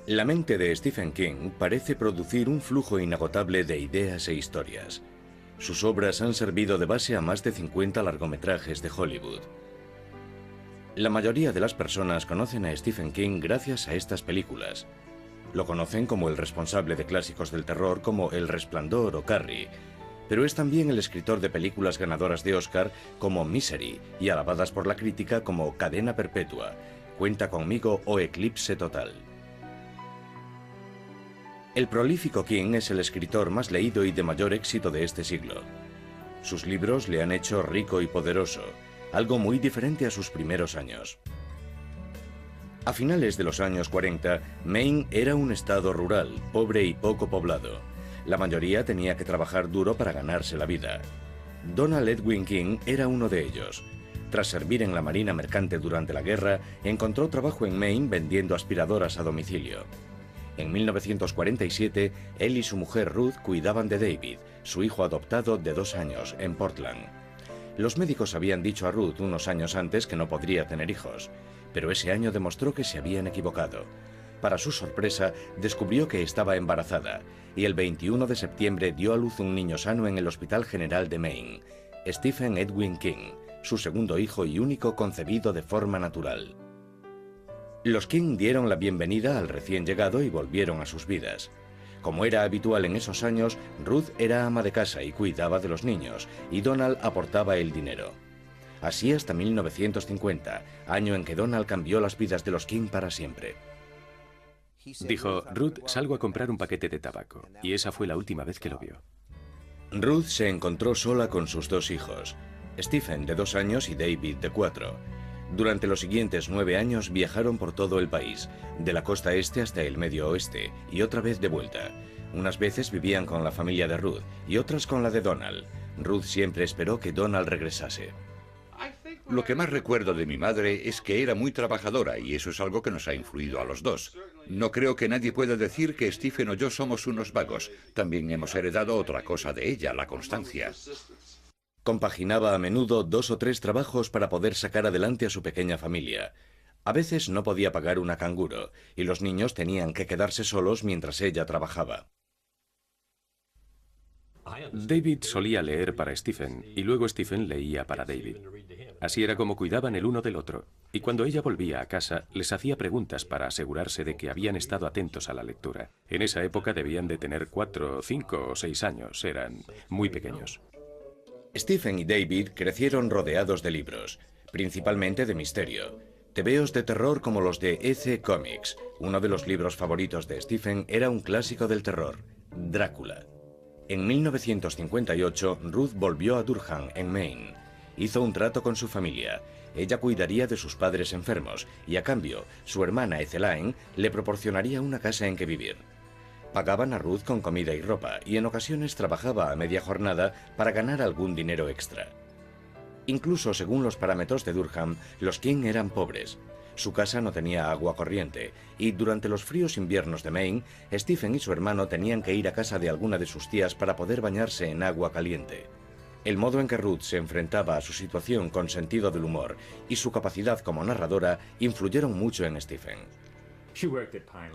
La mente de Stephen King parece producir un flujo inagotable de ideas e historias. Sus obras han servido de base a más de 50 largometrajes de Hollywood. La mayoría de las personas conocen a Stephen King gracias a estas películas. Lo conocen como el responsable de clásicos del terror como El Resplandor o Carrie, pero es también el escritor de películas ganadoras de Oscar como Misery y alabadas por la crítica como Cadena Perpetua, Cuenta conmigo o Eclipse Total. El prolífico King es el escritor más leído y de mayor éxito de este siglo. Sus libros le han hecho rico y poderoso, algo muy diferente a sus primeros años. A finales de los años 40, Maine era un estado rural, pobre y poco poblado. La mayoría tenía que trabajar duro para ganarse la vida. Donald Edwin King era uno de ellos. Tras servir en la Marina Mercante durante la guerra, encontró trabajo en Maine vendiendo aspiradoras a domicilio. En 1947, él y su mujer Ruth cuidaban de David, su hijo adoptado de 2 años, en Portland. Los médicos habían dicho a Ruth unos años antes que no podría tener hijos, pero ese año demostró que se habían equivocado. Para su sorpresa, descubrió que estaba embarazada, y el 21 de septiembre dio a luz un niño sano en el Hospital General de Maine, Stephen Edwin King, su segundo hijo y único concebido de forma natural. Los King dieron la bienvenida al recién llegado y volvieron a sus vidas. Como era habitual en esos años, Ruth era ama de casa y cuidaba de los niños, y Donald aportaba el dinero. Así hasta 1950, año en que Donald cambió las vidas de los King para siempre. Dijo, Ruth, salgo a comprar un paquete de tabaco, y esa fue la última vez que lo vio. Ruth se encontró sola con sus 2 hijos, Stephen de 2 años y David de 4. Durante los siguientes 9 años viajaron por todo el país, de la costa este hasta el medio oeste, y otra vez de vuelta. Unas veces vivían con la familia de Ruth y otras con la de Donald. Ruth siempre esperó que Donald regresase. Lo que más recuerdo de mi madre es que era muy trabajadora y eso es algo que nos ha influido a los dos. No creo que nadie pueda decir que Stephen o yo somos unos vagos. También hemos heredado otra cosa de ella, la constancia. Compaginaba a menudo 2 o 3 trabajos para poder sacar adelante a su pequeña familia. A veces no podía pagar una canguro, y los niños tenían que quedarse solos mientras ella trabajaba. David solía leer para Stephen, y luego Stephen leía para David. Así era como cuidaban el uno del otro, y cuando ella volvía a casa, les hacía preguntas para asegurarse de que habían estado atentos a la lectura. En esa época debían de tener 4, 5 o 6 años, eran muy pequeños. Stephen y David crecieron rodeados de libros, principalmente de misterio. Tebeos de terror como los de EC Comics. Uno de los libros favoritos de Stephen era un clásico del terror, Drácula. En 1958, Ruth volvió a Durham, en Maine. Hizo un trato con su familia. Ella cuidaría de sus padres enfermos y, a cambio, su hermana Ethelaine le proporcionaría una casa en que vivir. Pagaban a Ruth con comida y ropa, y en ocasiones trabajaba a media jornada para ganar algún dinero extra. Incluso según los parámetros de Durham, los King eran pobres. Su casa no tenía agua corriente, y durante los fríos inviernos de Maine, Stephen y su hermano tenían que ir a casa de alguna de sus tías para poder bañarse en agua caliente. El modo en que Ruth se enfrentaba a su situación con sentido del humor y su capacidad como narradora influyeron mucho en Stephen.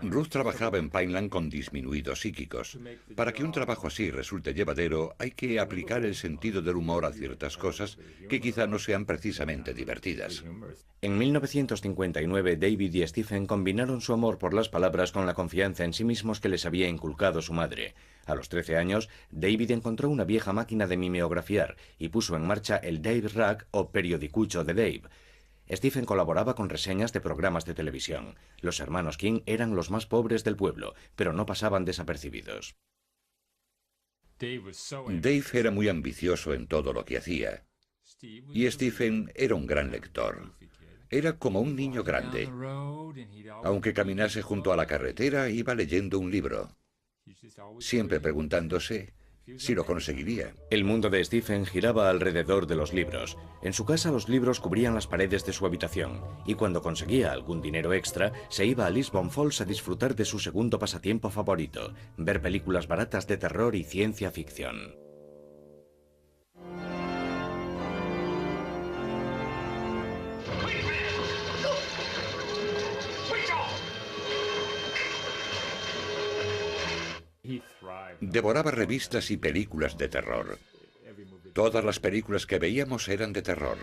Ruth trabajaba en Pineland con disminuidos psíquicos. Para que un trabajo así resulte llevadero, hay que aplicar el sentido del humor a ciertas cosas que quizá no sean precisamente divertidas. En 1959, David y Stephen combinaron su amor por las palabras con la confianza en sí mismos que les había inculcado su madre. A los 13 años, David encontró una vieja máquina de mimeografiar y puso en marcha el Dave Rag o periodicucho de Dave. Stephen colaboraba con reseñas de programas de televisión. Los hermanos King eran los más pobres del pueblo, pero no pasaban desapercibidos. Dave era muy ambicioso en todo lo que hacía. Y Stephen era un gran lector. Era como un niño grande. Aunque caminase junto a la carretera, iba leyendo un libro, siempre preguntándose si lo conseguiría. El mundo de Stephen giraba alrededor de los libros. En su casa los libros cubrían las paredes de su habitación, y cuando conseguía algún dinero extra, se iba a Lisbon Falls a disfrutar de su segundo pasatiempo favorito, ver películas baratas de terror y ciencia ficción. Devoraba revistas y películas de terror. Todas las películas que veíamos eran de terror.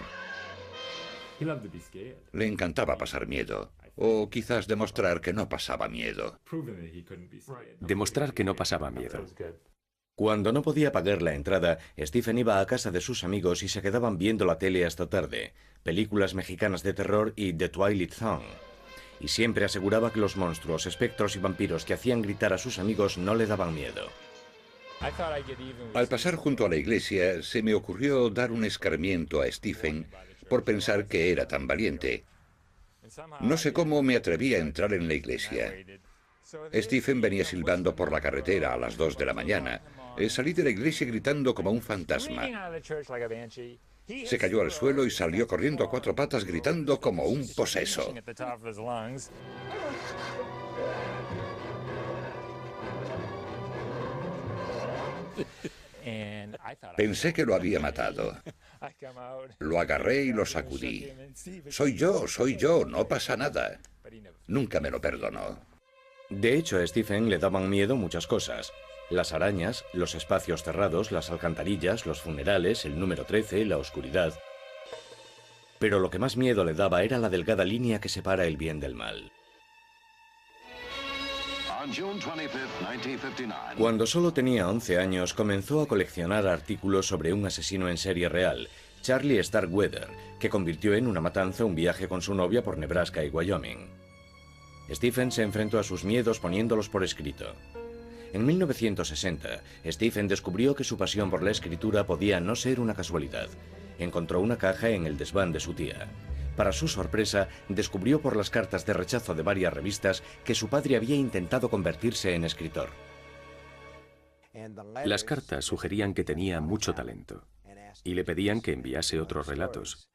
Le encantaba pasar miedo, o quizás demostrar que no pasaba miedo. Demostrar que no pasaba miedo. Cuando no podía pagar la entrada, Stephen iba a casa de sus amigos y se quedaban viendo la tele hasta tarde, películas mexicanas de terror y The Twilight Zone. Y siempre aseguraba que los monstruos, espectros y vampiros que hacían gritar a sus amigos no le daban miedo. Al pasar junto a la iglesia, se me ocurrió dar un escarmiento a Stephen por pensar que era tan valiente. No sé cómo me atreví a entrar en la iglesia. Stephen venía silbando por la carretera a las 2 de la mañana. Salí de la iglesia gritando como un fantasma. Se cayó al suelo y salió corriendo a 4 patas gritando como un poseso. Pensé que lo había matado. Lo agarré y lo sacudí. Soy yo, no pasa nada. Nunca me lo perdonó. De hecho, a Stephen le daban miedo muchas cosas. Las arañas, los espacios cerrados, las alcantarillas, los funerales, el número 13, la oscuridad. Pero lo que más miedo le daba era la delgada línea que separa el bien del mal. Cuando solo tenía 11 años, comenzó a coleccionar artículos sobre un asesino en serie real, Charlie Starkweather, que convirtió en una matanza un viaje con su novia por Nebraska y Wyoming. Stephen se enfrentó a sus miedos poniéndolos por escrito. En 1960, Stephen descubrió que su pasión por la escritura podía no ser una casualidad. Encontró una caja en el desván de su tía. Para su sorpresa, descubrió por las cartas de rechazo de varias revistas que su padre había intentado convertirse en escritor. Las cartas sugerían que tenía mucho talento y le pedían que enviase otros relatos.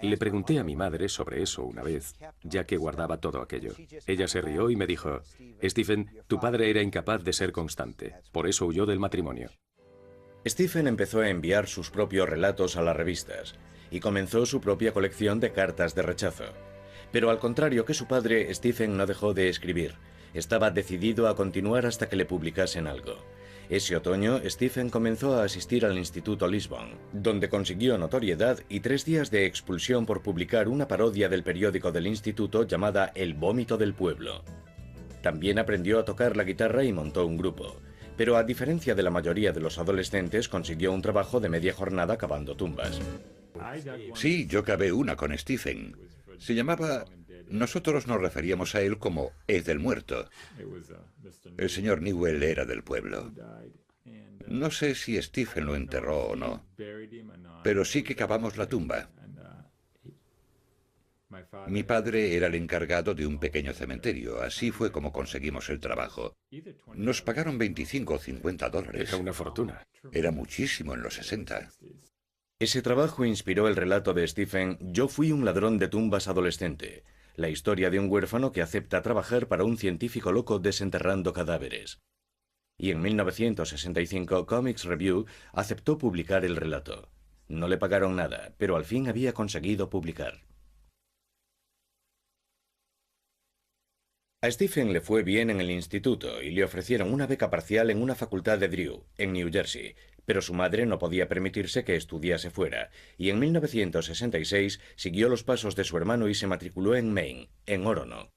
Le pregunté a mi madre sobre eso una vez, ya que guardaba todo aquello. Ella se rió y me dijo: Stephen, tu padre era incapaz de ser constante, por eso huyó del matrimonio. Stephen empezó a enviar sus propios relatos a las revistas y comenzó su propia colección de cartas de rechazo. Pero al contrario que su padre, Stephen no dejó de escribir. Estaba decidido a continuar hasta que le publicasen algo. Ese otoño, Stephen comenzó a asistir al Instituto Lisbon, donde consiguió notoriedad y 3 días de expulsión por publicar una parodia del periódico del instituto llamada El Vómito del Pueblo. También aprendió a tocar la guitarra y montó un grupo. Pero a diferencia de la mayoría de los adolescentes, consiguió un trabajo de media jornada cavando tumbas. Sí, yo cavé una con Stephen. Se llamaba... Nosotros nos referíamos a él como Ed el Muerto. El señor Newell era del pueblo. No sé si Stephen lo enterró o no, pero sí que cavamos la tumba. Mi padre era el encargado de un pequeño cementerio, así fue como conseguimos el trabajo. Nos pagaron 25 o 50 dólares. Era una fortuna. Era muchísimo en los 60. Ese trabajo inspiró el relato de Stephen Yo fui un ladrón de tumbas adolescente, la historia de un huérfano que acepta trabajar para un científico loco desenterrando cadáveres. Y en 1965 Comics Review aceptó publicar el relato. No le pagaron nada, pero al fin había conseguido publicar. A Stephen le fue bien en el instituto y le ofrecieron una beca parcial en una facultad de Drew, en New Jersey, pero su madre no podía permitirse que estudiase fuera, y en 1966 siguió los pasos de su hermano y se matriculó en Maine, en Orono.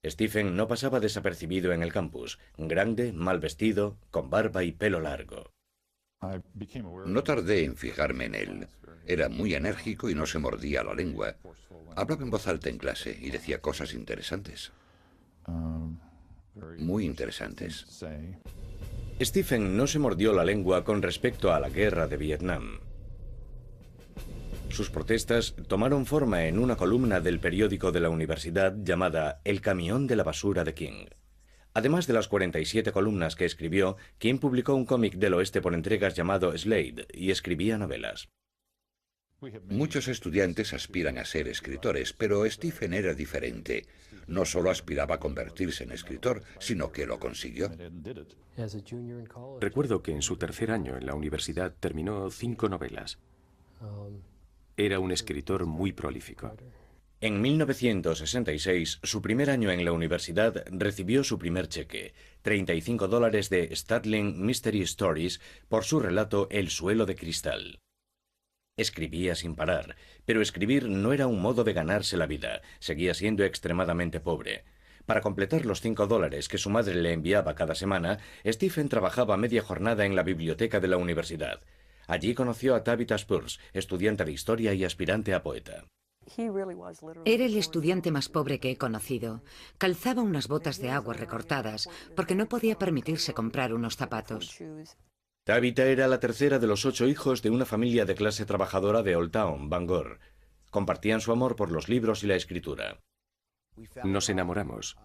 Stephen no pasaba desapercibido en el campus, grande, mal vestido, con barba y pelo largo. No tardé en fijarme en él. Era muy enérgico y no se mordía la lengua. Hablaba en voz alta en clase y decía cosas interesantes. Muy interesantes. Stephen no se mordió la lengua con respecto a la guerra de Vietnam. Sus protestas tomaron forma en una columna del periódico de la universidad llamada El camión de la basura de King. Además de las 47 columnas que escribió, King publicó un cómic del oeste por entregas llamado Slade y escribía novelas. Muchos estudiantes aspiran a ser escritores, pero Stephen era diferente. No solo aspiraba a convertirse en escritor, sino que lo consiguió. Recuerdo que en su tercer año en la universidad terminó 5 novelas. Era un escritor muy prolífico. En 1966, su primer año en la universidad, recibió su primer cheque, $35 de Statling Mystery Stories, por su relato El suelo de cristal. Escribía sin parar, pero escribir no era un modo de ganarse la vida, seguía siendo extremadamente pobre. Para completar los $5 que su madre le enviaba cada semana, Stephen trabajaba media jornada en la biblioteca de la universidad. Allí conoció a Tabitha Spurs, estudiante de historia y aspirante a poeta. Era el estudiante más pobre que he conocido. Calzaba unas botas de agua recortadas porque no podía permitirse comprar unos zapatos. Tabitha era la tercera de los 8 hijos de una familia de clase trabajadora de Old Town, Bangor. Compartían su amor por los libros y la escritura. Nos enamoramos.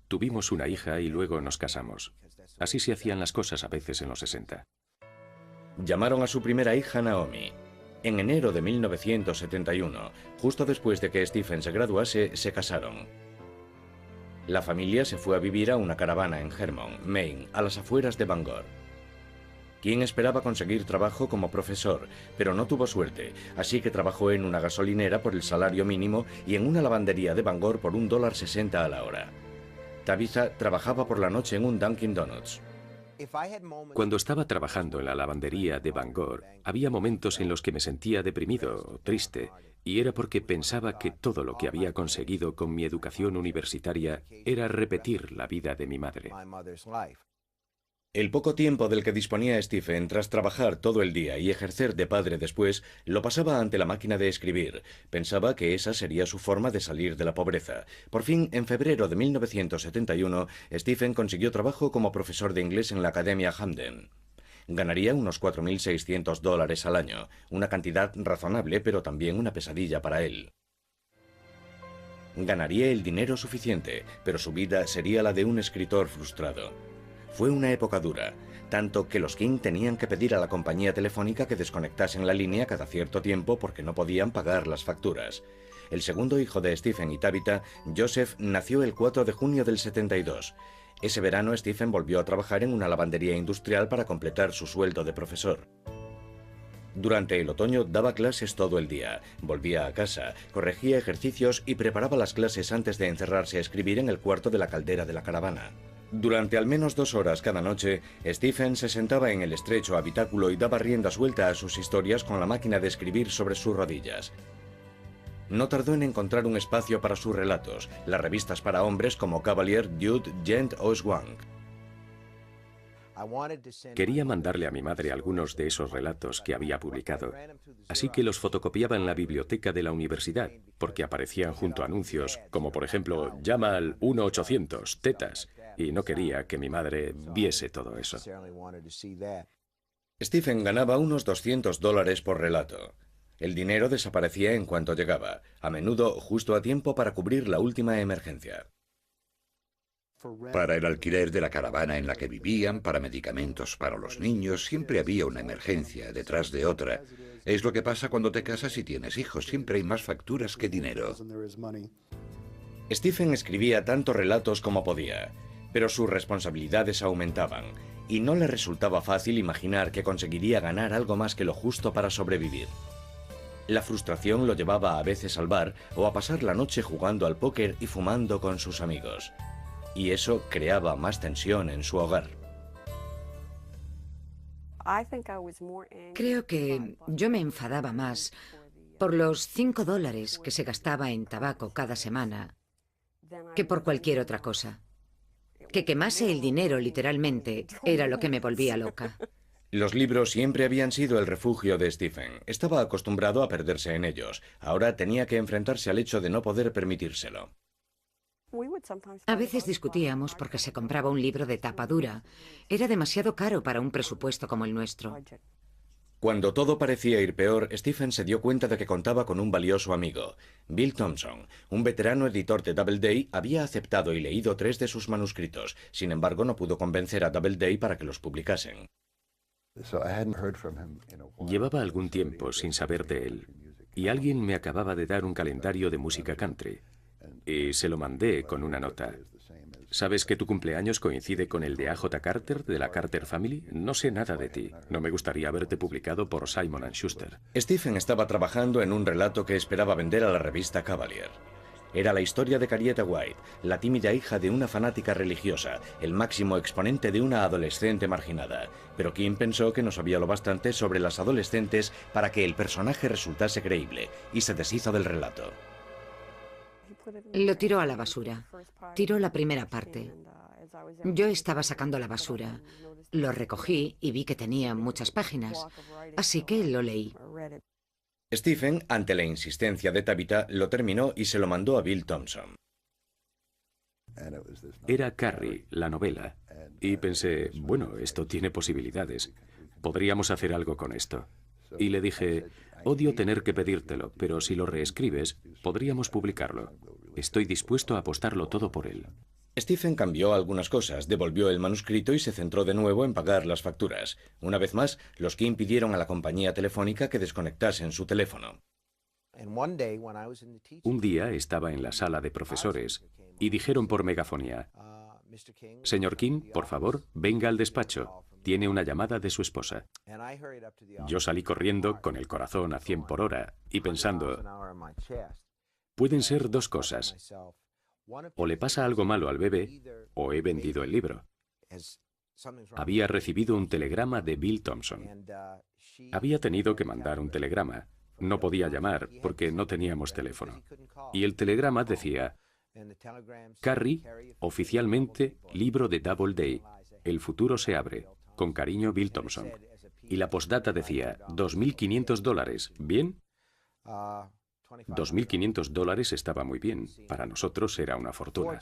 Tuvimos una hija y luego nos casamos. Así se hacían las cosas a veces en los 60. Llamaron a su primera hija Naomi. En enero de 1971, justo después de que Stephen se graduase, se casaron. La familia se fue a vivir a una caravana en Hermon, Maine, a las afueras de Bangor. Quien esperaba conseguir trabajo como profesor, pero no tuvo suerte, así que trabajó en una gasolinera por el salario mínimo y en una lavandería de Bangor por $1.60 a la hora. Tabitha trabajaba por la noche en un Dunkin' Donuts. Cuando estaba trabajando en la lavandería de Bangor, había momentos en los que me sentía deprimido o triste, y era porque pensaba que todo lo que había conseguido con mi educación universitaria era repetir la vida de mi madre. El poco tiempo del que disponía Stephen tras trabajar todo el día y ejercer de padre después, lo pasaba ante la máquina de escribir. Pensaba que esa sería su forma de salir de la pobreza. Por fin, en febrero de 1971, Stephen consiguió trabajo como profesor de inglés en la Academia Hamden. Ganaría unos $4.600 al año, una cantidad razonable pero también una pesadilla para él. Ganaría el dinero suficiente, pero su vida sería la de un escritor frustrado. Fue una época dura, tanto que los King tenían que pedir a la compañía telefónica que desconectasen la línea cada cierto tiempo porque no podían pagar las facturas. El segundo hijo de Stephen y Tabitha, Joseph, nació el 4 de junio del 72. Ese verano Stephen volvió a trabajar en una lavandería industrial para completar su sueldo de profesor. Durante el otoño daba clases todo el día, volvía a casa, corregía ejercicios y preparaba las clases antes de encerrarse a escribir en el cuarto de la caldera de la caravana. Durante al menos 2 horas cada noche, Stephen se sentaba en el estrecho habitáculo y daba rienda suelta a sus historias con la máquina de escribir sobre sus rodillas. No tardó en encontrar un espacio para sus relatos, las revistas para hombres como Cavalier, Jude, Gent o Swank. Quería mandarle a mi madre algunos de esos relatos que había publicado, así que los fotocopiaba en la biblioteca de la universidad, porque aparecían junto a anuncios como por ejemplo, llama al 1-800, tetas, y no quería que mi madre viese todo eso. Stephen ganaba unos $200 por relato. El dinero desaparecía en cuanto llegaba, a menudo justo a tiempo para cubrir la última emergencia. Para el alquiler de la caravana en la que vivían, para medicamentos para los niños, siempre había una emergencia detrás de otra. Es lo que pasa cuando te casas y tienes hijos, siempre hay más facturas que dinero. Stephen escribía tantos relatos como podía, pero sus responsabilidades aumentaban, y no le resultaba fácil imaginar que conseguiría ganar algo más que lo justo para sobrevivir. La frustración lo llevaba a veces al bar o a pasar la noche jugando al póker y fumando con sus amigos. Y eso creaba más tensión en su hogar. Creo que yo me enfadaba más por los $5 que se gastaba en tabaco cada semana que por cualquier otra cosa. Que quemase el dinero literalmente era lo que me volvía loca. Los libros siempre habían sido el refugio de Stephen. Estaba acostumbrado a perderse en ellos. Ahora tenía que enfrentarse al hecho de no poder permitírselo. A veces discutíamos porque se compraba un libro de tapa dura. Era demasiado caro para un presupuesto como el nuestro. Cuando todo parecía ir peor, Stephen se dio cuenta de que contaba con un valioso amigo. Bill Thompson, un veterano editor de Doubleday, había aceptado y leído 3 de sus manuscritos. Sin embargo, no pudo convencer a Doubleday para que los publicasen. Llevaba algún tiempo sin saber de él, y alguien me acababa de dar un calendario de música country, y se lo mandé con una nota. ¿Sabes que tu cumpleaños coincide con el de A.J. Carter, de la Carter Family? No sé nada de ti. No me gustaría verte publicado por Simon & Schuster. Stephen estaba trabajando en un relato que esperaba vender a la revista Cavalier. Era la historia de Henrietta White, la tímida hija de una fanática religiosa, el máximo exponente de una adolescente marginada. Pero King pensó que no sabía lo bastante sobre las adolescentes para que el personaje resultase creíble, y se deshizo del relato. Lo tiró a la basura. Tiró la primera parte. Yo estaba sacando la basura. Lo recogí y vi que tenía muchas páginas, así que lo leí. Stephen, ante la insistencia de Tabitha, lo terminó y se lo mandó a Bill Thompson. Era Carrie, la novela, y pensé, bueno, esto tiene posibilidades. Podríamos hacer algo con esto. Y le dije, odio tener que pedírtelo, pero si lo reescribes, podríamos publicarlo. Estoy dispuesto a apostarlo todo por él. Stephen cambió algunas cosas, devolvió el manuscrito y se centró de nuevo en pagar las facturas. Una vez más, los King pidieron a la compañía telefónica que desconectasen su teléfono. Un día estaba en la sala de profesores y dijeron por megafonía, «Señor King, por favor, venga al despacho. Tiene una llamada de su esposa». Yo salí corriendo con el corazón a 100 por hora y pensando, pueden ser dos cosas. O le pasa algo malo al bebé, o he vendido el libro. Había recibido un telegrama de Bill Thompson. Había tenido que mandar un telegrama. No podía llamar porque no teníamos teléfono. Y el telegrama decía, Carrie, oficialmente, libro de Doubleday. El futuro se abre. Con cariño, Bill Thompson. Y la postdata decía, $2.500, ¿bien? $2.500 estaba muy bien. Para nosotros era una fortuna.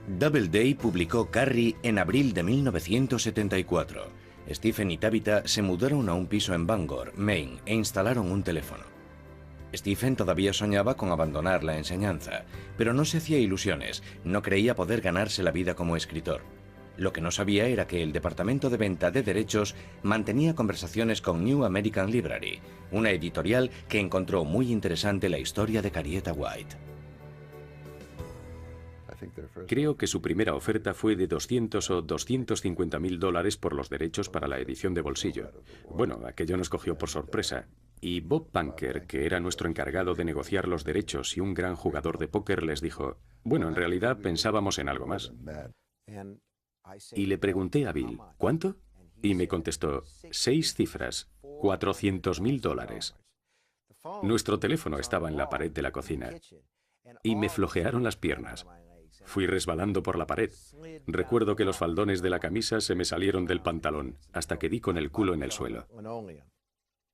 Doubleday publicó Carrie en abril de 1974. Stephen y Tabitha se mudaron a un piso en Bangor, Maine, e instalaron un teléfono. Stephen todavía soñaba con abandonar la enseñanza, pero no se hacía ilusiones, no creía poder ganarse la vida como escritor. Lo que no sabía era que el departamento de venta de derechos mantenía conversaciones con New American Library, una editorial que encontró muy interesante la historia de Henrietta White. Creo que su primera oferta fue de $200 o $250.000 por los derechos para la edición de bolsillo. Bueno, aquello nos cogió por sorpresa. Y Bob Punker, que era nuestro encargado de negociar los derechos y un gran jugador de póker, les dijo, bueno, en realidad pensábamos en algo más. Y le pregunté a Bill, ¿cuánto? Y me contestó, 6 cifras, $400.000. Nuestro teléfono estaba en la pared de la cocina. Y me flojearon las piernas. Fui resbalando por la pared. Recuerdo que los faldones de la camisa se me salieron del pantalón, hasta que di con el culo en el suelo.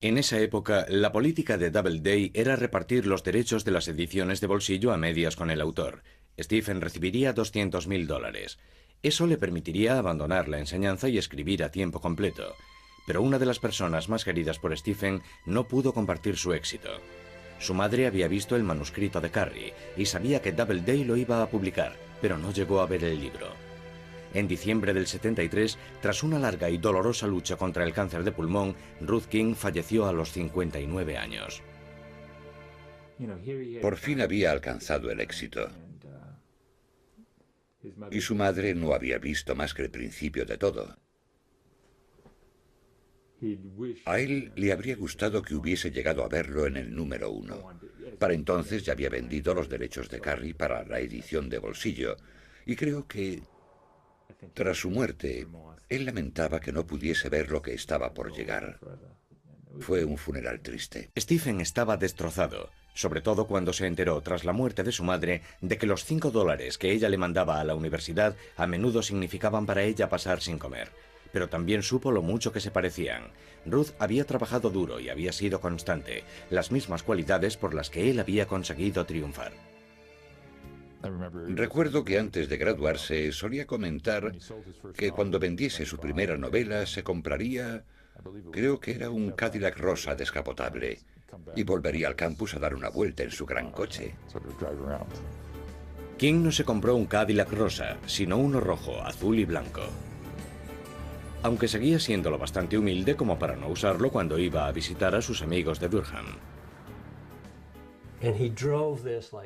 En esa época, la política de Doubleday era repartir los derechos de las ediciones de bolsillo a medias con el autor. Stephen recibiría $200.000. Eso le permitiría abandonar la enseñanza y escribir a tiempo completo. Pero una de las personas más queridas por Stephen no pudo compartir su éxito. Su madre había visto el manuscrito de Carrie y sabía que Doubleday lo iba a publicar, pero no llegó a ver el libro. En diciembre del 73, tras una larga y dolorosa lucha contra el cáncer de pulmón, Ruth King falleció a los 59 años. Por fin había alcanzado el éxito. Y su madre no había visto más que el principio de todo. A él le habría gustado que hubiese llegado a verlo en el número 1. Para entonces ya había vendido los derechos de Carrie para la edición de bolsillo, y creo que, tras su muerte, él lamentaba que no pudiese ver lo que estaba por llegar. Fue un funeral triste. Stephen estaba destrozado, sobre todo cuando se enteró, tras la muerte de su madre, de que los $5 que ella le mandaba a la universidad a menudo significaban para ella pasar sin comer. Pero también supo lo mucho que se parecían. Ruth había trabajado duro y había sido constante, las mismas cualidades por las que él había conseguido triunfar. Recuerdo que antes de graduarse solía comentar que cuando vendiese su primera novela se compraría, creo que era un Cadillac rosa descapotable, y volvería al campus a dar una vuelta en su gran coche. King no se compró un Cadillac rosa, sino uno rojo, azul y blanco. Aunque seguía siendo lo bastante humilde como para no usarlo cuando iba a visitar a sus amigos de Durham.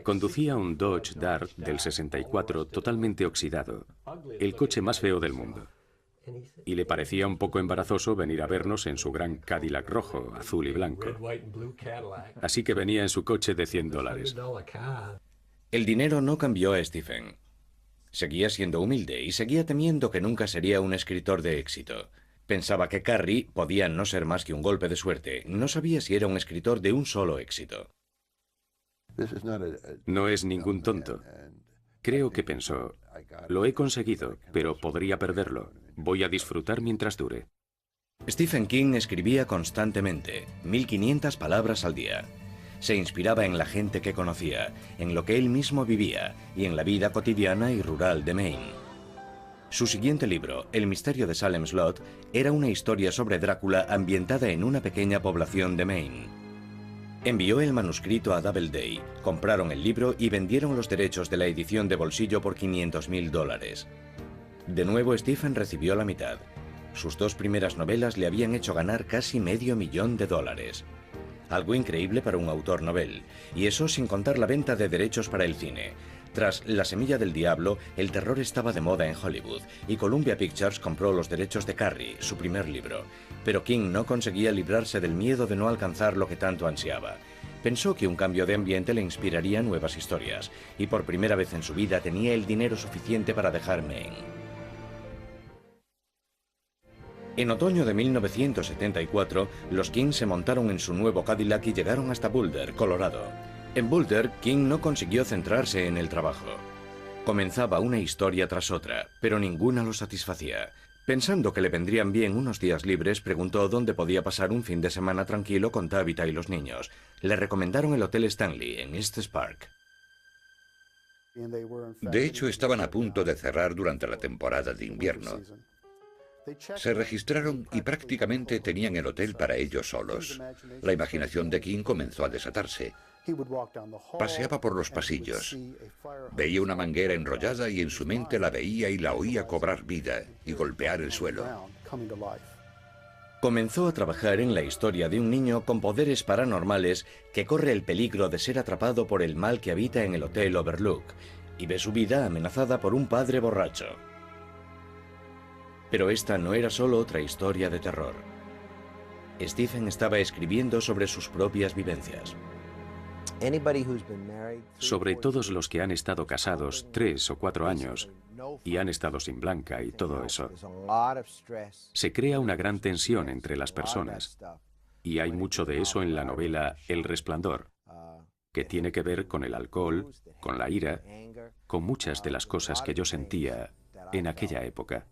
Conducía un Dodge Dart del 64 totalmente oxidado, el coche más feo del mundo. y le parecía un poco embarazoso venir a vernos en su gran Cadillac rojo, azul y blanco. Así que venía en su coche de $100. El dinero no cambió a Stephen. Seguía siendo humilde y seguía temiendo que nunca sería un escritor de éxito. Pensaba que Carrie podía no ser más que un golpe de suerte. No sabía si era un escritor de un solo éxito. No es ningún tonto. Creo que pensó, lo he conseguido, pero podría perderlo. Voy a disfrutar mientras dure. Stephen King escribía constantemente, 1500 palabras al día. Se inspiraba en la gente que conocía, en lo que él mismo vivía y en la vida cotidiana y rural de Maine. Su siguiente libro, El misterio de Salem Slot, era una historia sobre Drácula ambientada en una pequeña población de Maine. Envió el manuscrito a Doubleday, compraron el libro y vendieron los derechos de la edición de bolsillo por $500,000. De nuevo Stephen recibió la mitad. Sus 2 primeras novelas le habían hecho ganar casi $500,000. Algo increíble para un autor novel, y eso sin contar la venta de derechos para el cine. Tras La semilla del diablo, el terror estaba de moda en Hollywood, y Columbia Pictures compró los derechos de Carrie, su primer libro. Pero King no conseguía librarse del miedo de no alcanzar lo que tanto ansiaba. Pensó que un cambio de ambiente le inspiraría nuevas historias, y por primera vez en su vida tenía el dinero suficiente para dejar Maine. En otoño de 1974, los King se montaron en su nuevo Cadillac y llegaron hasta Boulder, Colorado. En Boulder, King no consiguió centrarse en el trabajo. Comenzaba una historia tras otra, pero ninguna lo satisfacía. Pensando que le vendrían bien unos días libres, preguntó dónde podía pasar un fin de semana tranquilo con Tabitha y los niños. Le recomendaron el Hotel Stanley, en Estes Park. De hecho, estaban a punto de cerrar durante la temporada de invierno. Se registraron y prácticamente tenían el hotel para ellos solos. La imaginación de King comenzó a desatarse. Paseaba por los pasillos. Veía una manguera enrollada y en su mente la veía y la oía cobrar vida y golpear el suelo. Comenzó a trabajar en la historia de un niño con poderes paranormales que corre el peligro de ser atrapado por el mal que habita en el Hotel Overlook y ve su vida amenazada por un padre borracho. Pero esta no era solo otra historia de terror. Stephen estaba escribiendo sobre sus propias vivencias. Sobre todos los que han estado casados 3 o 4 años y han estado sin Blanca y todo eso, se crea una gran tensión entre las personas. Y hay mucho de eso en la novela El Resplandor, que tiene que ver con el alcohol, con la ira, con muchas de las cosas que yo sentía en aquella época.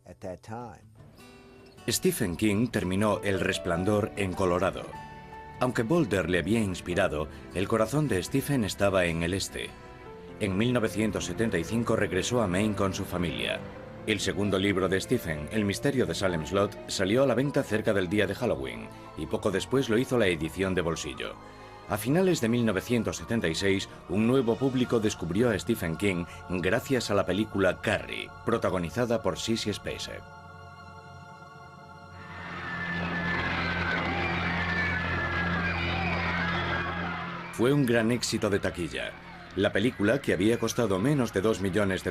Stephen King terminó El Resplandor en Colorado. Aunque Boulder le había inspirado, el corazón de Stephen estaba en el este. En 1975 regresó a Maine con su familia. El segundo libro de Stephen, El misterio de Salem Slot, salió a la venta cerca del día de Halloween, y poco después lo hizo la edición de bolsillo. A finales de 1976, un nuevo público descubrió a Stephen King gracias a la película Carrie, protagonizada por Sissy Spacek. Fue un gran éxito de taquilla. La película, que había costado menos de $2 millones,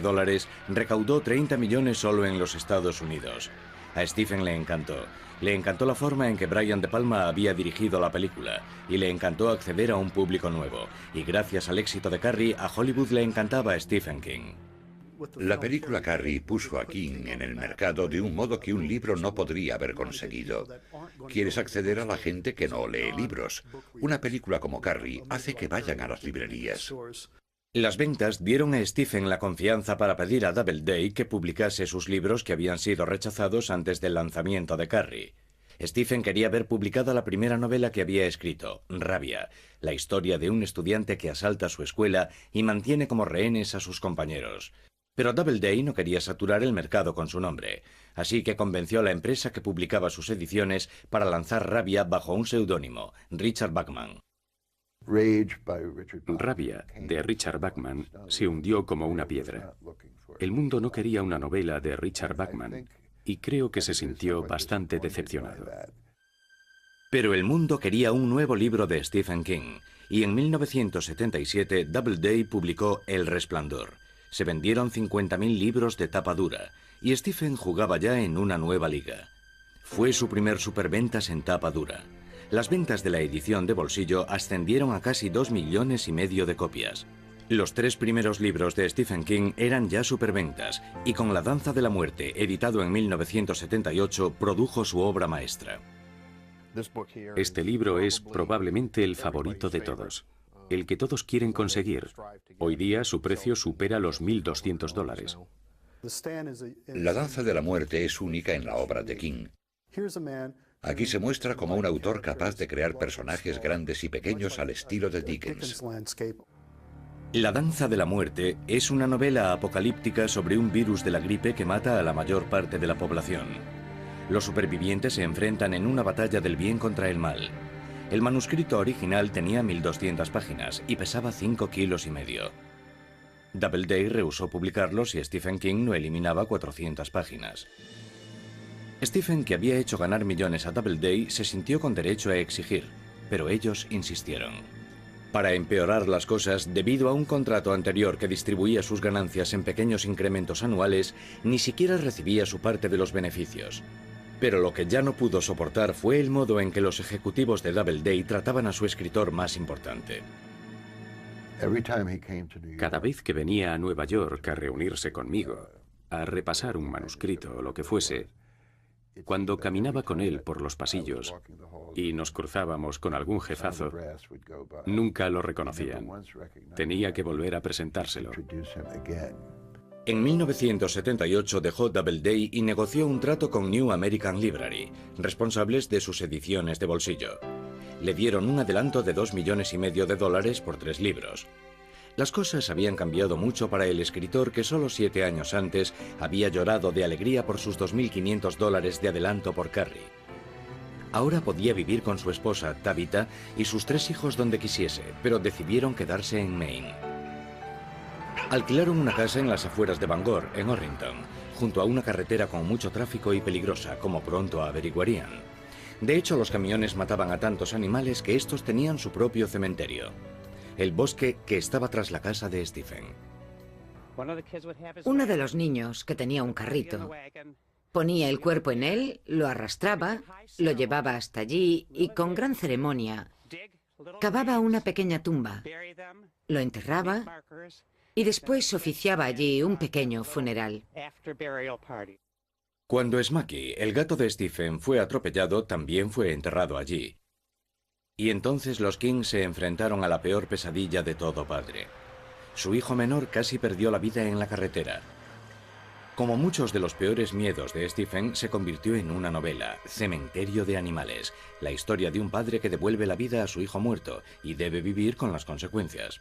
recaudó 30 millones solo en los Estados Unidos. A Stephen le encantó. Le encantó la forma en que Brian De Palma había dirigido la película, y le encantó acceder a un público nuevo. Y gracias al éxito de Carrie, a Hollywood le encantaba a Stephen King. La película Carrie puso a King en el mercado de un modo que un libro no podría haber conseguido. Quieres acceder a la gente que no lee libros. Una película como Carrie hace que vayan a las librerías. Las ventas dieron a Stephen la confianza para pedir a Doubleday que publicase sus libros que habían sido rechazados antes del lanzamiento de Carrie. Stephen quería ver publicada la primera novela que había escrito, Rabia, la historia de un estudiante que asalta su escuela y mantiene como rehenes a sus compañeros. Pero Doubleday no quería saturar el mercado con su nombre, así que convenció a la empresa que publicaba sus ediciones para lanzar Rabia bajo un seudónimo, Richard Bachman. Rabia, de Richard Bachman, se hundió como una piedra. El mundo no quería una novela de Richard Bachman, y creo que se sintió bastante decepcionado. Pero el mundo quería un nuevo libro de Stephen King, y en 1977 Doubleday publicó El Resplandor. Se vendieron 50.000 libros de tapa dura, y Stephen jugaba ya en una nueva liga. Fue su primer superventas en tapa dura. Las ventas de la edición de bolsillo ascendieron a casi 2,5 millones de copias. Los 3 primeros libros de Stephen King eran ya superventas, y con La danza de la muerte, editado en 1978, produjo su obra maestra. Este libro es probablemente el favorito de todos, el que todos quieren conseguir. Hoy día su precio supera los $1.200. La danza de la muerte es única en la obra de King. Aquí se muestra como un autor capaz de crear personajes grandes y pequeños al estilo de Dickens. La danza de la muerte es una novela apocalíptica sobre un virus de la gripe que mata a la mayor parte de la población. Los supervivientes se enfrentan en una batalla del bien contra el mal. El manuscrito original tenía 1.200 páginas y pesaba 5,5 kilos. Doubleday rehusó publicarlo si Stephen King no eliminaba 400 páginas. Stephen, que había hecho ganar millones a Doubleday, se sintió con derecho a exigir, pero ellos insistieron. Para empeorar las cosas, debido a un contrato anterior que distribuía sus ganancias en pequeños incrementos anuales, ni siquiera recibía su parte de los beneficios. Pero lo que ya no pudo soportar fue el modo en que los ejecutivos de Doubleday trataban a su escritor más importante. Cada vez que venía a Nueva York a reunirse conmigo, a repasar un manuscrito o lo que fuese, cuando caminaba con él por los pasillos y nos cruzábamos con algún jefazo, nunca lo reconocían. Tenía que volver a presentárselo. En 1978 dejó Doubleday y negoció un trato con New American Library, responsables de sus ediciones de bolsillo. Le dieron un adelanto de $2,5 millones por 3 libros. Las cosas habían cambiado mucho para el escritor que solo 7 años antes había llorado de alegría por sus $2.500 de adelanto por Carrie. Ahora podía vivir con su esposa, Tabitha, y sus 3 hijos donde quisiese, pero decidieron quedarse en Maine. Alquilaron una casa en las afueras de Bangor, en Orrington, junto a una carretera con mucho tráfico y peligrosa, como pronto averiguarían. De hecho, los camiones mataban a tantos animales que estos tenían su propio cementerio. El bosque que estaba tras la casa de Stephen. Uno de los niños, que tenía un carrito, ponía el cuerpo en él, lo arrastraba, lo llevaba hasta allí y con gran ceremonia cavaba una pequeña tumba, lo enterraba y después oficiaba allí un pequeño funeral. Cuando Smaky, el gato de Stephen, fue atropellado, también fue enterrado allí. Y entonces los King se enfrentaron a la peor pesadilla de todo padre. Su hijo menor casi perdió la vida en la carretera. Como muchos de los peores miedos de Stephen, se convirtió en una novela, Cementerio de Animales, la historia de un padre que devuelve la vida a su hijo muerto y debe vivir con las consecuencias.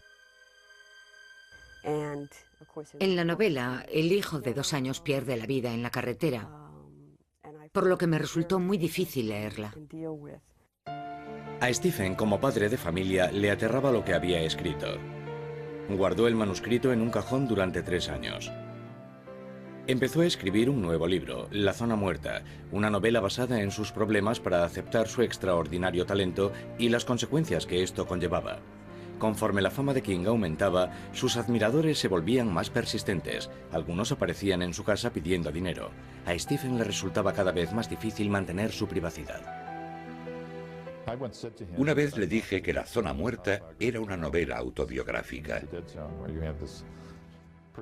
En la novela, el hijo de 2 años pierde la vida en la carretera, por lo que me resultó muy difícil leerla. A Stephen, como padre de familia, le aterraba lo que había escrito. Guardó el manuscrito en un cajón durante 3 años. Empezó a escribir un nuevo libro, La zona muerta, una novela basada en sus problemas para aceptar su extraordinario talento y las consecuencias que esto conllevaba. Conforme la fama de King aumentaba, sus admiradores se volvían más persistentes. Algunos aparecían en su casa pidiendo dinero. A Stephen le resultaba cada vez más difícil mantener su privacidad. Una vez le dije que La zona muerta era una novela autobiográfica.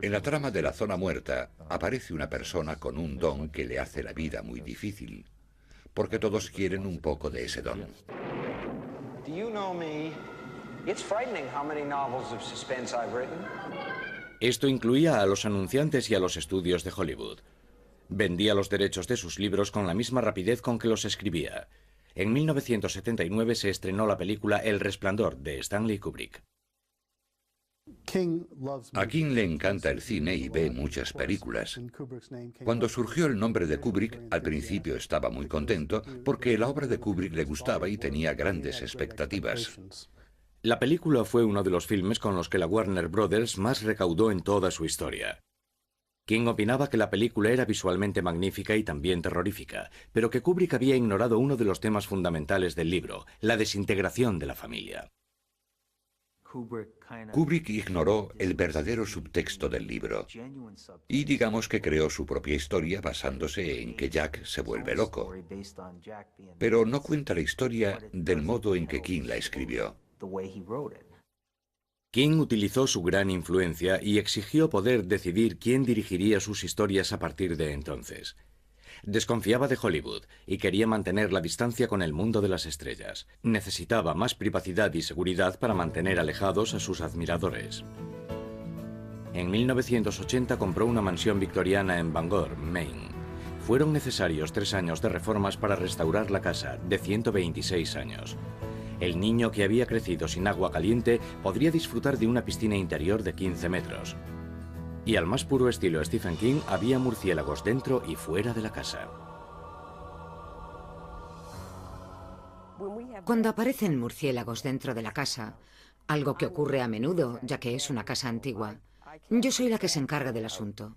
En la trama de La zona muerta aparece una persona con un don que le hace la vida muy difícil, porque todos quieren un poco de ese don. Esto incluía a los anunciantes y a los estudios de Hollywood. Vendía los derechos de sus libros con la misma rapidez con que los escribía. En 1979 se estrenó la película El Resplandor, de Stanley Kubrick. A King le encanta el cine y ve muchas películas. Cuando surgió el nombre de Kubrick, al principio estaba muy contento porque la obra de Kubrick le gustaba y tenía grandes expectativas. La película fue uno de los filmes con los que la Warner Brothers más recaudó en toda su historia. King opinaba que la película era visualmente magnífica y también terrorífica, pero que Kubrick había ignorado uno de los temas fundamentales del libro, la desintegración de la familia. Kubrick ignoró el verdadero subtexto del libro y digamos que creó su propia historia basándose en que Jack se vuelve loco. Pero no cuenta la historia del modo en que King la escribió. King utilizó su gran influencia y exigió poder decidir quién dirigiría sus historias a partir de entonces. Desconfiaba de Hollywood y quería mantener la distancia con el mundo de las estrellas. Necesitaba más privacidad y seguridad para mantener alejados a sus admiradores. En 1980 compró una mansión victoriana en Bangor, Maine. Fueron necesarios 3 años de reformas para restaurar la casa, de 126 años. El niño que había crecido sin agua caliente podría disfrutar de una piscina interior de 15 metros. Y al más puro estilo Stephen King, había murciélagos dentro y fuera de la casa. Cuando aparecen murciélagos dentro de la casa, algo que ocurre a menudo, ya que es una casa antigua, yo soy la que se encarga del asunto.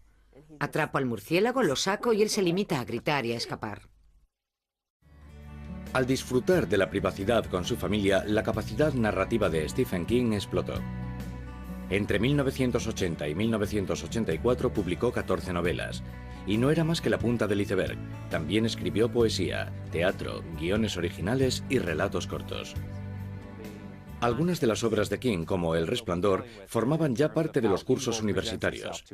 Atrapo al murciélago, lo saco y él se limita a gritar y a escapar. Al disfrutar de la privacidad con su familia, la capacidad narrativa de Stephen King explotó. Entre 1980 y 1984 publicó 14 novelas, y no era más que la punta del iceberg. También escribió poesía, teatro, guiones originales y relatos cortos. Algunas de las obras de King, como El Resplandor, formaban ya parte de los cursos universitarios.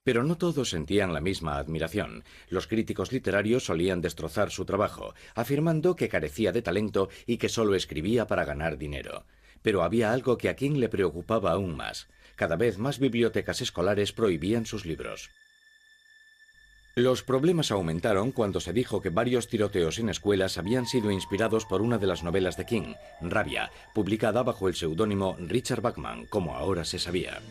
Pero no todos sentían la misma admiración. Los críticos literarios solían destrozar su trabajo, afirmando que carecía de talento y que solo escribía para ganar dinero. Pero había algo que a King le preocupaba aún más. Cada vez más bibliotecas escolares prohibían sus libros. Los problemas aumentaron cuando se dijo que varios tiroteos en escuelas habían sido inspirados por una de las novelas de King, Rabia, publicada bajo el seudónimo Richard Bachman, como ahora se sabía.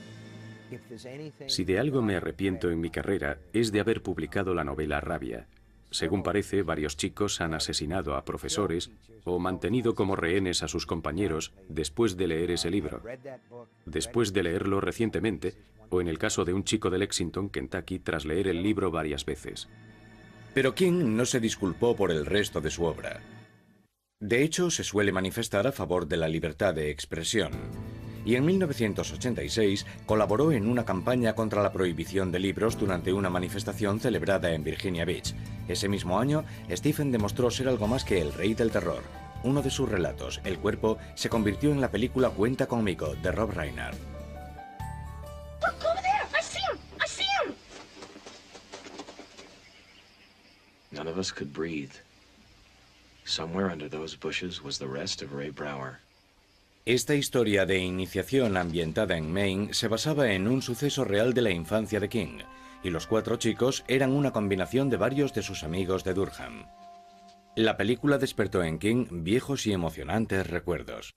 Si de algo me arrepiento en mi carrera, es de haber publicado la novela Rabia. Según parece, varios chicos han asesinado a profesores o mantenido como rehenes a sus compañeros después de leer ese libro. Después de leerlo recientemente, o en el caso de un chico de Lexington, Kentucky, tras leer el libro varias veces. Pero King no se disculpó por el resto de su obra. De hecho, se suele manifestar a favor de la libertad de expresión. Y en 1986 colaboró en una campaña contra la prohibición de libros durante una manifestación celebrada en Virginia Beach. Ese mismo año, Stephen demostró ser algo más que el rey del terror. Uno de sus relatos, El cuerpo, se convirtió en la película Cuenta conmigo, de Rob Reiner. None of us could breathe. Somewhere under those bushes was the rest of Ray Brower. Esta historia de iniciación ambientada en Maine se basaba en un suceso real de la infancia de King, y los 4 chicos eran una combinación de varios de sus amigos de Durham. La película despertó en King viejos y emocionantes recuerdos.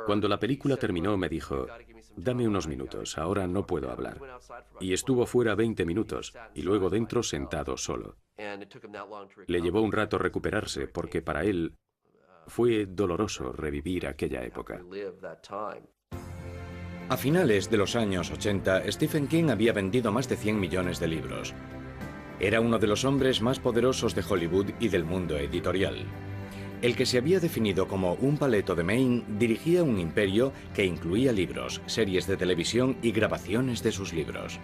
Cuando la película terminó me dijo, dame unos minutos, ahora no puedo hablar. Y estuvo fuera 20 minutos, y luego dentro sentado solo. Le llevó un rato recuperarse, porque para él fue doloroso revivir aquella época. A finales de los años 80, Stephen King había vendido más de 100 millones de libros. Era uno de los hombres más poderosos de Hollywood y del mundo editorial. El que se había definido como un paleto de Maine dirigía un imperio que incluía libros, series de televisión y grabaciones de sus libros.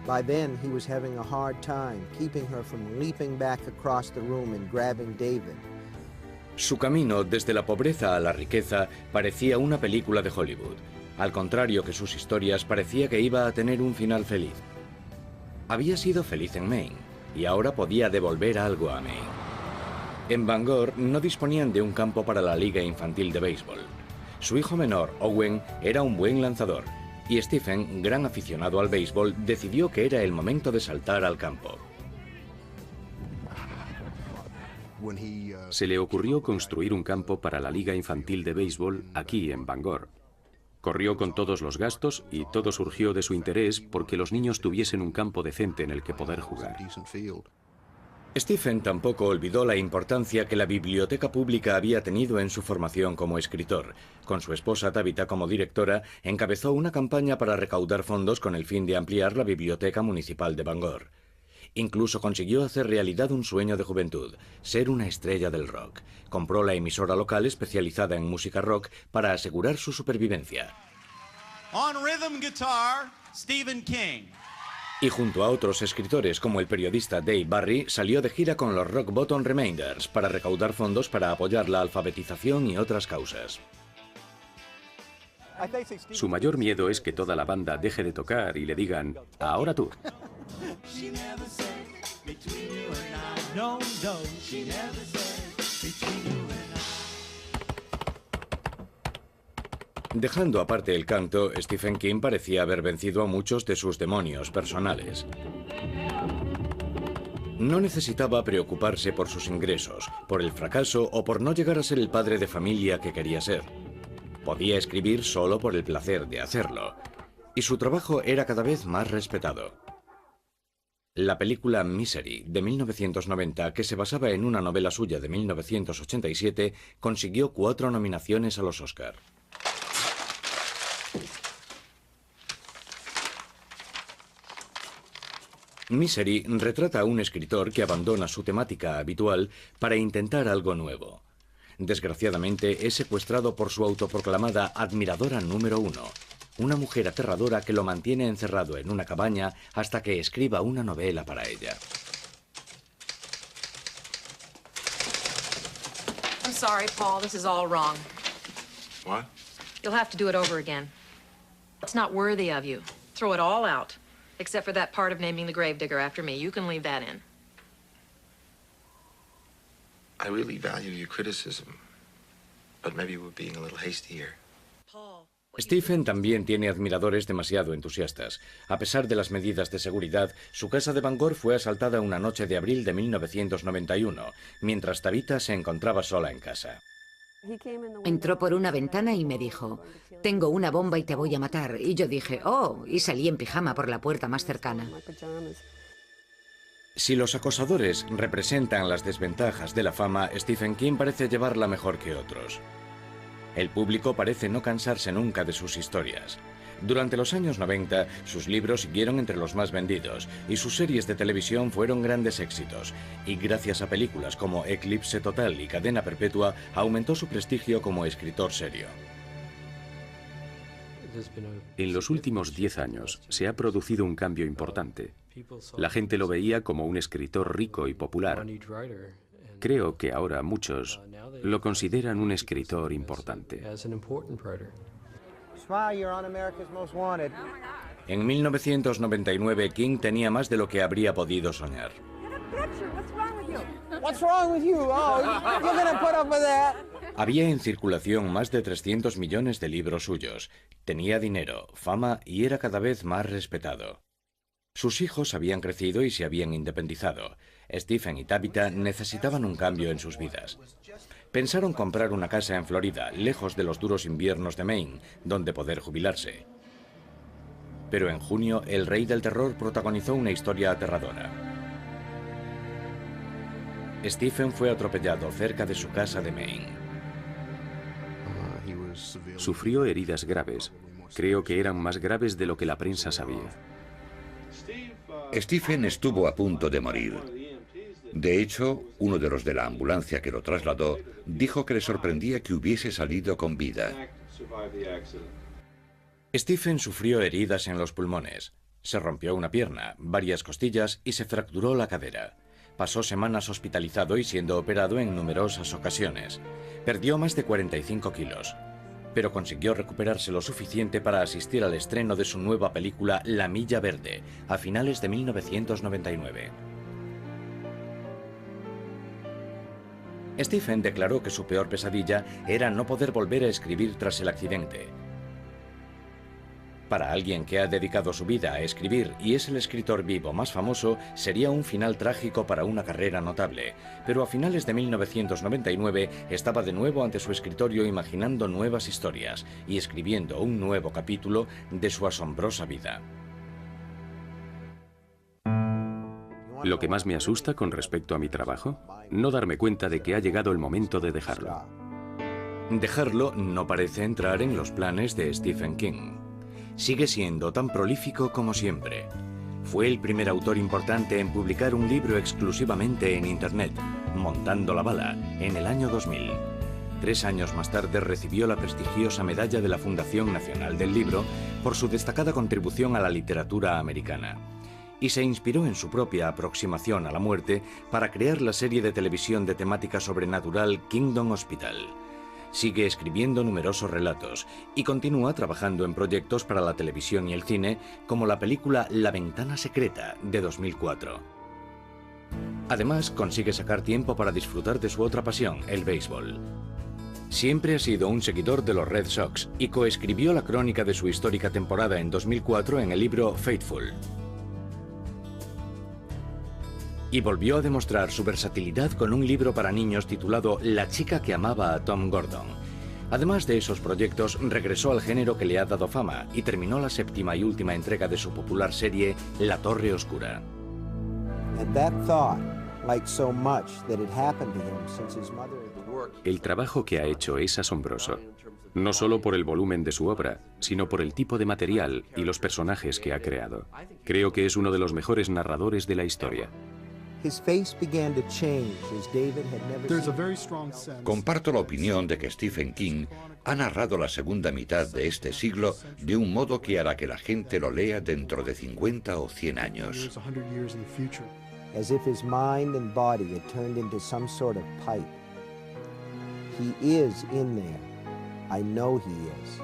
By then, he was having a hard time keeping her from leaping back across the room and grabbing David. Su camino desde la pobreza a la riqueza parecía una película de Hollywood. Al contrario que sus historias, parecía que iba a tener un final feliz. Había sido feliz en Maine y ahora podía devolver algo a Maine. En Bangor no disponían de un campo para la liga infantil de béisbol. Su hijo menor, Owen, era un buen lanzador y Stephen, gran aficionado al béisbol, decidió que era el momento de saltar al campo. Se le ocurrió construir un campo para la liga infantil de béisbol aquí en Bangor. Corrió con todos los gastos y todo surgió de su interés porque los niños tuviesen un campo decente en el que poder jugar. Stephen tampoco olvidó la importancia que la biblioteca pública había tenido en su formación como escritor. Con su esposa Tabitha como directora, encabezó una campaña para recaudar fondos con el fin de ampliar la biblioteca municipal de Bangor. Incluso consiguió hacer realidad un sueño de juventud, ser una estrella del rock. Compró la emisora local especializada en música rock para asegurar su supervivencia. On rhythm guitar, Stephen King. Y junto a otros escritores como el periodista Dave Barry, salió de gira con los Rock Bottom Remainders para recaudar fondos para apoyar la alfabetización y otras causas. Su mayor miedo es que toda la banda deje de tocar y le digan, ahora tú. Dejando aparte el canto, Stephen King parecía haber vencido a muchos de sus demonios personales. No necesitaba preocuparse por sus ingresos, por el fracaso o por no llegar a ser el padre de familia que quería ser. Podía escribir solo por el placer de hacerlo, y su trabajo era cada vez más respetado. La película Misery, de 1990, que se basaba en una novela suya de 1987, consiguió 4 nominaciones a los Oscar. Misery retrata a un escritor que abandona su temática habitual para intentar algo nuevo. Desgraciadamente, es secuestrado por su autoproclamada admiradora número 1, una mujer aterradora que lo mantiene encerrado en una cabaña hasta que escriba una novela para ella. I'm sorry, Paul. This is all wrong. What? You'll have to do it over again. It's not worthy of you. Throw it all out. Except for that part of naming the gravedigger after me. You can leave that in. I really value your criticism, but maybe we're being a little hasty here. Paul. Stephen también tiene admiradores demasiado entusiastas. A pesar de las medidas de seguridad, su casa de Bangor fue asaltada una noche de abril de 1991, mientras Tabitha se encontraba sola en casa. Entró por una ventana y me dijo, tengo una bomba y te voy a matar. Y yo dije, oh, y salí en pijama por la puerta más cercana. Si los acosadores representan las desventajas de la fama, Stephen King parece llevarla mejor que otros. El público parece no cansarse nunca de sus historias. Durante los años 90, sus libros siguieron entre los más vendidos y sus series de televisión fueron grandes éxitos. Y gracias a películas como Eclipse Total y Cadena Perpetua, aumentó su prestigio como escritor serio. En los últimos 10 años se ha producido un cambio importante. La gente lo veía como un escritor rico y popular. Creo que ahora muchos lo consideran un escritor importante. En 1999, King tenía más de lo que habría podido soñar. Había en circulación más de 300 millones de libros suyos. Tenía dinero, fama y era cada vez más respetado. Sus hijos habían crecido y se habían independizado. Stephen y Tabitha necesitaban un cambio en sus vidas. Pensaron comprar una casa en Florida, lejos de los duros inviernos de Maine, donde poder jubilarse. Pero en junio, el rey del terror protagonizó una historia aterradora. Stephen fue atropellado cerca de su casa de Maine. Sufrió heridas graves. Creo que eran más graves de lo que la prensa sabía. Stephen estuvo a punto de morir. De hecho, uno de los de la ambulancia que lo trasladó dijo que le sorprendía que hubiese salido con vida. Stephen sufrió heridas en los pulmones. Se rompió una pierna, varias costillas y se fracturó la cadera. Pasó semanas hospitalizado y siendo operado en numerosas ocasiones. Perdió más de 45 kilos. Pero consiguió recuperarse lo suficiente para asistir al estreno de su nueva película La Milla Verde, a finales de 1999. Stephen declaró que su peor pesadilla era no poder volver a escribir tras el accidente. Para alguien que ha dedicado su vida a escribir y es el escritor vivo más famoso, sería un final trágico para una carrera notable. Pero a finales de 1999 estaba de nuevo ante su escritorio imaginando nuevas historias y escribiendo un nuevo capítulo de su asombrosa vida. Lo que más me asusta con respecto a mi trabajo, no darme cuenta de que ha llegado el momento de dejarlo. Dejarlo no parece entrar en los planes de Stephen King. Sigue siendo tan prolífico como siempre. Fue el primer autor importante en publicar un libro exclusivamente en Internet, Montando la bala, en el año 2000. 3 años más tarde recibió la prestigiosa medalla de la Fundación Nacional del Libro por su destacada contribución a la literatura americana. Y se inspiró en su propia aproximación a la muerte para crear la serie de televisión de temática sobrenatural Kingdom Hospital. Sigue escribiendo numerosos relatos y continúa trabajando en proyectos para la televisión y el cine, como la película La Ventana Secreta, de 2004. Además, consigue sacar tiempo para disfrutar de su otra pasión, el béisbol. Siempre ha sido un seguidor de los Red Sox y coescribió la crónica de su histórica temporada en 2004 en el libro Faithful. Y volvió a demostrar su versatilidad con un libro para niños titulado La chica que amaba a Tom Gordon. Además de esos proyectos, regresó al género que le ha dado fama y terminó la 7ª y última entrega de su popular serie La Torre Oscura. El trabajo que ha hecho es asombroso, no solo por el volumen de su obra, sino por el tipo de material y los personajes que ha creado. Creo que es uno de los mejores narradores de la historia. Comparto la opinión de que Stephen King ha narrado la segunda mitad de este siglo de un modo que hará que la gente lo lea dentro de 50 o 100 años. As if his mind and body had turned into some sort of pipe. He is in there. I know he is.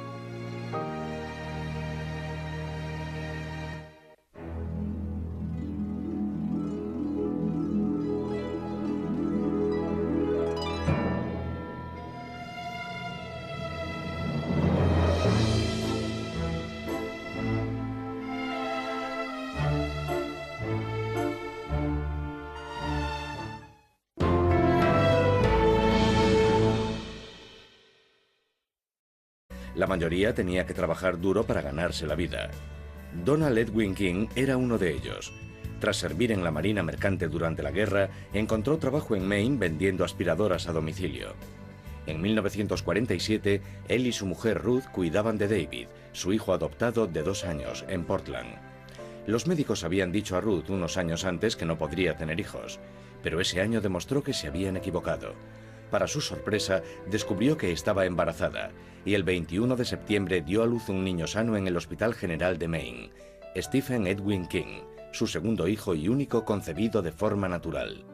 La mayoría tenía que trabajar duro para ganarse la vida. Donald Edwin King era uno de ellos. Tras servir en la Marina Mercante durante la guerra, encontró trabajo en Maine vendiendo aspiradoras a domicilio. En 1947, él y su mujer Ruth cuidaban de David, su hijo adoptado de 2 años, en Portland. Los médicos habían dicho a Ruth unos años antes que no podría tener hijos, pero ese año demostró que se habían equivocado. Para su sorpresa, descubrió que estaba embarazada y el 21 de septiembre dio a luz un niño sano en el Hospital General de Maine, Stephen Edwin King, su segundo hijo y único concebido de forma natural.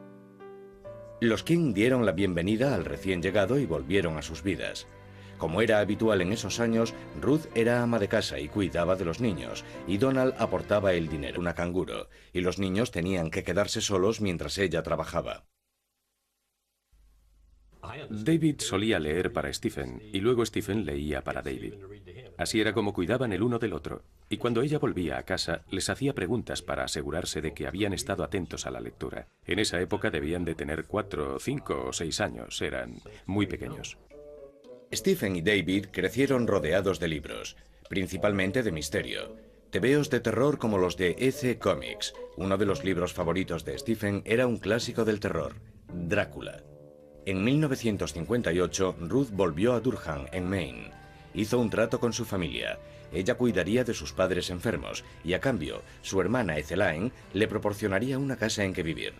Los King dieron la bienvenida al recién llegado y volvieron a sus vidas. Como era habitual en esos años, Ruth era ama de casa y cuidaba de los niños, y Donald aportaba el dinero, una canguro, y los niños tenían que quedarse solos mientras ella trabajaba. David solía leer para Stephen y luego Stephen leía para David. Así era como cuidaban el uno del otro, y cuando ella volvía a casa les hacía preguntas para asegurarse de que habían estado atentos a la lectura. En esa época debían de tener 4, 5 o 6 años, eran muy pequeños. Stephen y David crecieron rodeados de libros, principalmente de misterio. Tebeos de terror como los de EC Comics. Uno de los libros favoritos de Stephen era un clásico del terror, Drácula. En 1958, Ruth volvió a Durham, en Maine. Hizo un trato con su familia. Ella cuidaría de sus padres enfermos y, a cambio, su hermana Ethelaine le proporcionaría una casa en que vivir.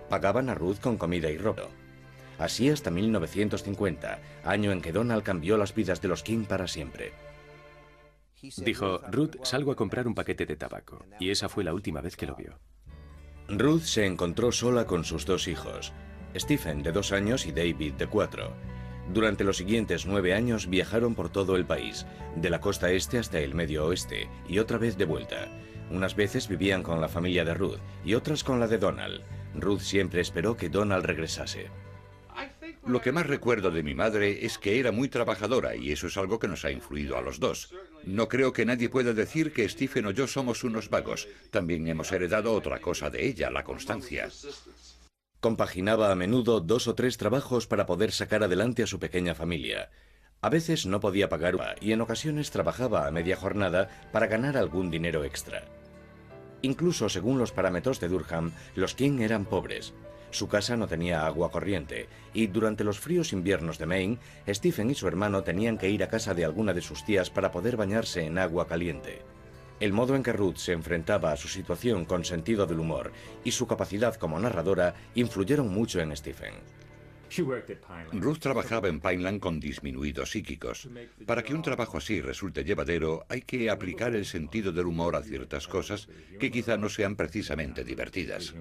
Pagaban a Ruth con comida y ropa. Así hasta 1950, año en que Donald cambió las vidas de los King para siempre. Dijo, Ruth, salgo a comprar un paquete de tabaco. Y esa fue la última vez que lo vio. Ruth se encontró sola con sus 2 hijos. Stephen, de 2 años, y David, de 4. Durante los siguientes 9 años viajaron por todo el país, de la costa este hasta el medio oeste, y otra vez de vuelta. Unas veces vivían con la familia de Ruth, y otras con la de Donald. Ruth siempre esperó que Donald regresase. Lo que más recuerdo de mi madre es que era muy trabajadora, y eso es algo que nos ha influido a los dos. No creo que nadie pueda decir que Stephen o yo somos unos vagos. También hemos heredado otra cosa de ella, la constancia. Compaginaba a menudo 2 o 3 trabajos para poder sacar adelante a su pequeña familia. A veces no podía pagar y en ocasiones trabajaba a media jornada para ganar algún dinero extra. Incluso según los parámetros de Durham, los King eran pobres. Su casa no tenía agua corriente y durante los fríos inviernos de Maine, Stephen y su hermano tenían que ir a casa de alguna de sus tías para poder bañarse en agua caliente. El modo en que Ruth se enfrentaba a su situación con sentido del humor y su capacidad como narradora influyeron mucho en Stephen. Ruth trabajaba en Pineland con disminuidos psíquicos. Para que un trabajo así resulte llevadero, hay que aplicar el sentido del humor a ciertas cosas que quizá no sean precisamente divertidas.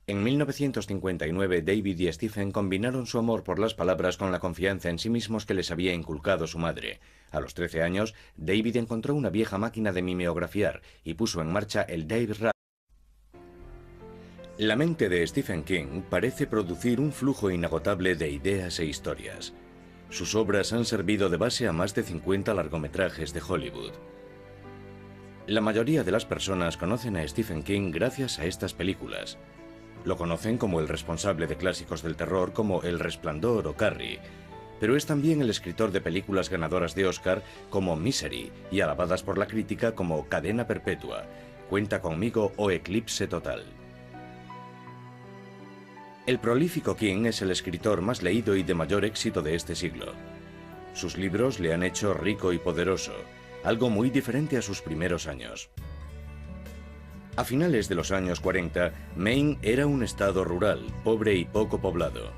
En 1959, David y Stephen combinaron su amor por las palabras con la confianza en sí mismos que les había inculcado su madre. A los 13 años, David encontró una vieja máquina de mimeografiar y puso en marcha el David Ra. La mente de Stephen King parece producir un flujo inagotable de ideas e historias. Sus obras han servido de base a más de 50 largometrajes de Hollywood. La mayoría de las personas conocen a Stephen King gracias a estas películas. Lo conocen como el responsable de clásicos del terror como El Resplandor o Carrie, pero es también el escritor de películas ganadoras de Oscar como Misery y alabadas por la crítica como Cadena Perpetua, Cuenta conmigo o Eclipse Total. El prolífico King es el escritor más leído y de mayor éxito de este siglo. Sus libros le han hecho rico y poderoso, algo muy diferente a sus primeros años. A finales de los años 40, Maine era un estado rural, pobre y poco poblado.